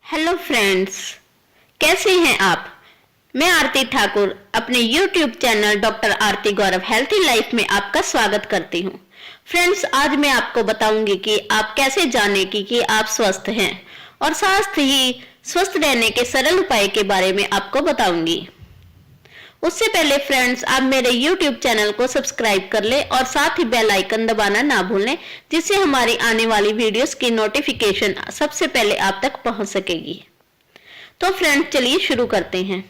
Hello friends, कैसे हैं आप। मैं आरती ठाकुर अपने YouTube चैनल डॉक्टर आरती गौरव हेल्थी लाइफ में आपका स्वागत करती हूं। फ्रेंड्स, आज मैं आपको बताऊंगी कि आप कैसे जाने कि आप स्वस्थ हैं और साथ ही स्वस्थ रहने के सरल उपाय के बारे में आपको बताऊंगी। उससे पहले फ्रेंड्स, आप मेरे YouTube चैनल को सब्सक्राइब कर लें और साथ ही बेल आइकन दबाना ना भूलें, जिससे हमारी आने वाली वीडियोस की नोटिफिकेशन सबसे पहले आप तक पहुंच सकेगी। तो फ्रेंड्स, चलिए शुरू करते हैं।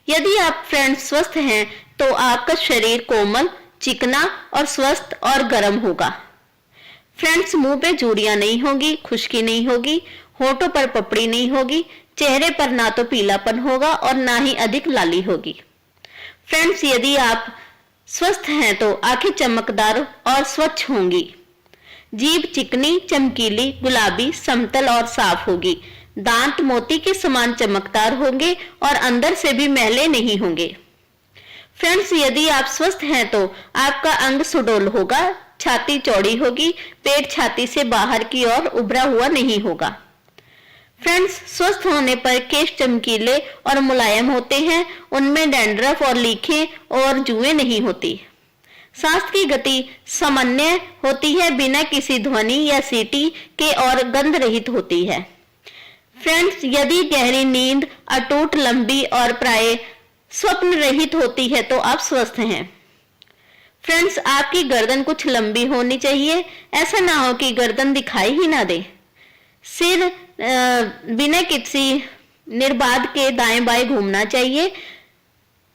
यदि आप फ्रेंड्स स्वस्थ हैं तो आपका शरीर कोमल, चिकना और स्वस्थ और गर्म होगा। फ्रेंड्स, मुंह पे झुर्रियां नहीं होगी, खुश्की नहीं होगी, होठों पर पपड़ी नहीं होगी, चेहरे पर ना तो पीलापन होगा और ना ही अधिक लाली होगी। फ्रेंड्स, यदि आप स्वस्थ हैं तो आंखें चमकदार और स्वच्छ होंगी, जीभ चिकनी, चमकीली, गुलाबी, समतल और साफ होगी, दांत मोती के समान चमकदार होंगे और अंदर से भी मैले नहीं होंगे। फ्रेंड्स, यदि आप स्वस्थ हैं तो आपका अंग सुडौल होगा, छाती चौड़ी होगी, पेट छाती से बाहर की ओर उभरा हुआ नहीं होगा। फ्रेंड्स, स्वस्थ होने पर केश चमकीले और मुलायम होते हैं, उनमें डैंड्रफ और लीखें और जुएं नहीं होती। सांस की गति सामान्य होती है, बिना किसी ध्वनि या सीटी के और गंध रहित होती है। फ्रेंड्स, यदि गहरी नींद अटूट, लंबी और प्राय स्वप्न रहित होती है तो आप स्वस्थ हैं। फ्रेंड्स, आपकी गर्दन कुछ लंबी होनी चाहिए, ऐसा ना हो कि गर्दन दिखाई ही ना दे। सिर बिना किसी निर्बाध के दाएं बाएं घूमना चाहिए।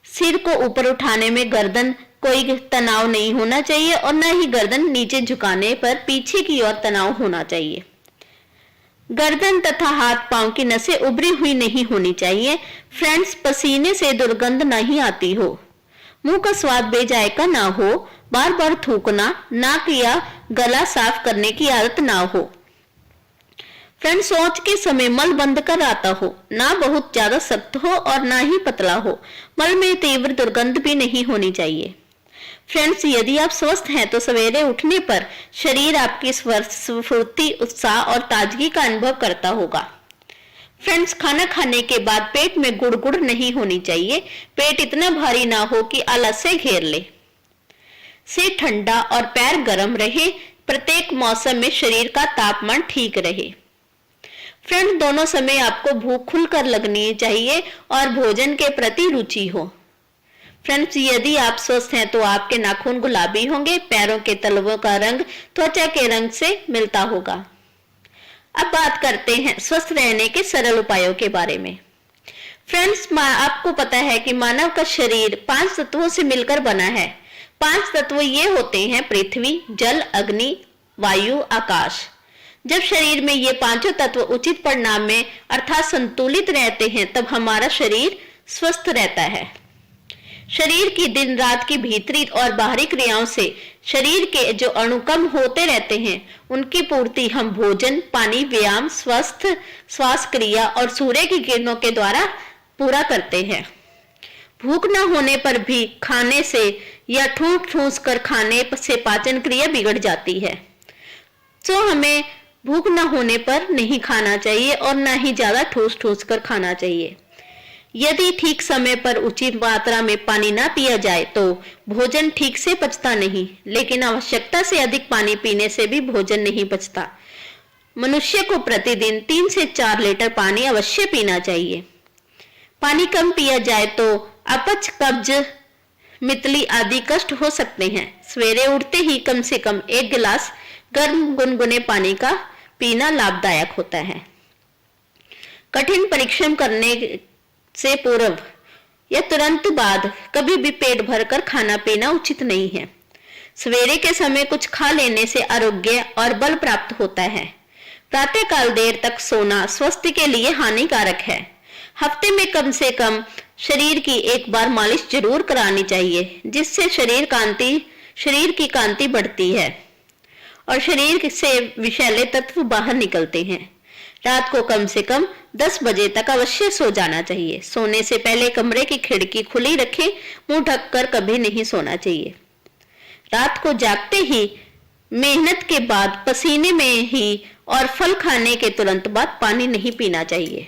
सिर को ऊपर उठाने में गर्दन कोई तनाव नहीं होना चाहिए और न ही गर्दन नीचे झुकाने पर पीछे की ओर तनाव होना चाहिए। गर्दन तथा हाथ पांव की नसें उभरी हुई नहीं होनी चाहिए। फ्रेंड्स, पसीने से दुर्गंध नहीं आती हो, मुंह का स्वाद बेजायका ना हो, बार बार थूकना, नाक या गला साफ करने की आदत ना हो। फ्रेंड्स, सोच के समय मल बंद कर आता हो, ना बहुत ज्यादा सख्त हो और ना ही पतला हो। मल में तीव्र दुर्गंध भी नहीं होनी चाहिए। फ्रेंड्स, यदि आप स्वस्थ हैं तो सवेरे उठने पर शरीर आपकी स्फूर्ति, उत्साह और ताजगी का अनुभव करता होगा। फ्रेंड्स, खाना खाने के बाद पेट में गुड़गुड़ नहीं होनी चाहिए। पेट इतना भारी ना हो कि आलस से घेर ले। सिर ठंडा और पैर गर्म रहे। प्रत्येक मौसम में शरीर का तापमान ठीक रहे। फ्रेंड्स, दोनों समय आपको भूख खुलकर लगनी चाहिए और भोजन के प्रति रुचि हो। फ्रेंड्स, यदि आप स्वस्थ हैं तो आपके नाखून गुलाबी होंगे, पैरों के तलवों का रंग त्वचा के रंग से मिलता होगा। अब बात करते हैं स्वस्थ रहने के सरल उपायों के बारे में। फ्रेंड्स, आपको पता है कि मानव का शरीर 5 तत्वों से मिलकर बना है। 5 तत्व ये होते हैं: पृथ्वी, जल, अग्नि, वायु, आकाश। जब शरीर में ये पांचों तत्व उचित परिमाण में अर्थात संतुलित रहते हैं तब हमारा शरीर स्वस्थ रहता है। शरीर की दिन रात की भीतरी और बाहरी क्रियाओं से शरीर के जो अणु कम होते रहते हैं, उनकी पूर्ति हम भोजन, पानी, व्यायाम, स्वस्थ श्वास क्रिया और सूर्य की किरणों के द्वारा पूरा करते हैं। भूख न होने पर भी खाने से या ठूस ठूस कर खाने से पाचन क्रिया बिगड़ जाती है। तो हमें भूख न होने पर नहीं खाना चाहिए और न ही ज्यादा ठूस ठूस कर खाना चाहिए। यदि ठीक समय पर उचित मात्रा में पानी ना पिया जाए तो भोजन ठीक से पचता नहीं, लेकिन आवश्यकता से अधिक पानी पीने से भी भोजन नहीं पचता। मनुष्य को प्रतिदिन 3 से 4 लीटर पानी अवश्य पीना चाहिए। पानी कम पिया जाए तो अपच, कब्ज, मितली आदि कष्ट हो सकते हैं। सवेरे उठते ही कम से कम 1 गिलास गर्म गुनगुने पानी का पीना लाभदायक होता है। कठिन परिश्रम करने से पूर्व या तुरंत बाद कभी भी पेट भरकर खाना पीना उचित नहीं है। सवेरे के समय कुछ खा लेने से आरोग्य और बल प्राप्त होता है। प्रातःकाल देर तक सोना स्वास्थ्य के लिए हानिकारक है। हफ्ते में कम से कम शरीर की एक बार मालिश जरूर करानी चाहिए, जिससे शरीर की कांति बढ़ती है और शरीर से विषैले तत्व बाहर निकलते हैं। रात को कम से कम 10 बजे तक अवश्य सो जाना चाहिए। सोने से पहले कमरे की खिड़की खुली रखें, मुंह ढककर कभी नहीं सोना चाहिए। रात को जागते ही मेहनत के बाद पसीने में ही और फल खाने के तुरंत बाद पानी नहीं पीना चाहिए।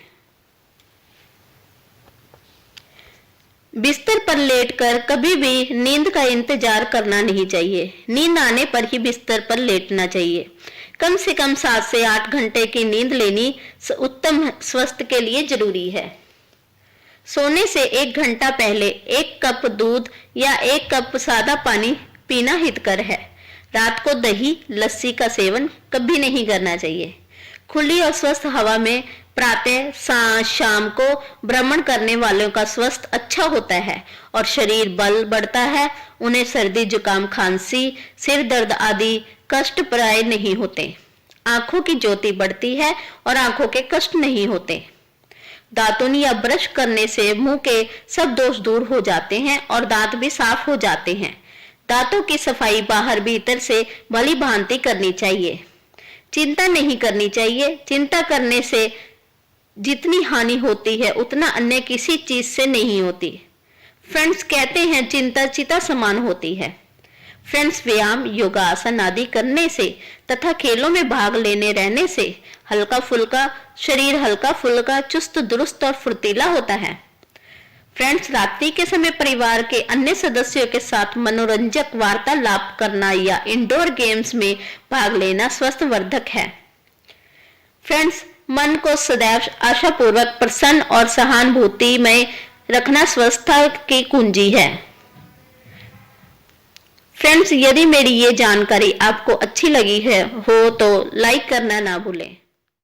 बिस्तर पर लेटकर कभी भी नींद का इंतजार करना नहीं चाहिए। नींद आने पर ही बिस्तर पर लेटना चाहिए। कम से कम 7 से 8 घंटे की नींद लेनी उत्तम स्वास्थ्य के लिए जरूरी है। सोने से 1 घंटा पहले 1 कप दूध या 1 कप सादा पानी पीना हितकर है। रात को दही, लस्सी का सेवन कभी नहीं करना चाहिए। खुली और स्वस्थ हवा में प्रातः शाम को भ्रमण करने वालों का स्वास्थ्य अच्छा होता है और शरीर बल बढ़ता है। उन्हें सर्दी, जुकाम, खांसी, सिर दर्द आदि कष्ट प्राय नहीं होते। आंखों की ज्योति बढ़ती है और आंखों के कष्ट नहीं होते। दातुन या ब्रश करने से मुंह के सब दोष दूर हो जाते हैं और दांत भी साफ हो जाते हैं। दांतों की सफाई बाहर भीतर से भली भांति करनी चाहिए। चिंता नहीं करनी चाहिए। चिंता करने से जितनी हानि होती है उतना अन्य किसी चीज से नहीं होती। फ्रेंड्स, कहते हैं चिंता चिता समान होती है। फ्रेंड्स, व्यायाम, योगासन आदि करने से तथा खेलों में भाग लेने रहने से शरीर हल्का फुल्का, चुस्त दुरुस्त और फुर्तीला होता है। फ्रेंड्स, रात्रि के समय परिवार के अन्य सदस्यों के साथ मनोरंजक वार्तालाप करना या इंडोर गेम्स में भाग लेना स्वास्थ्यवर्धक है। फ्रेंड्स, मन को सदैव आशापूर्वक, प्रसन्न और सहानुभूति में रखना स्वस्थता की कुंजी है। फ्रेंड्स, यदि मेरी ये जानकारी आपको अच्छी लगी हो तो लाइक करना ना भूलें।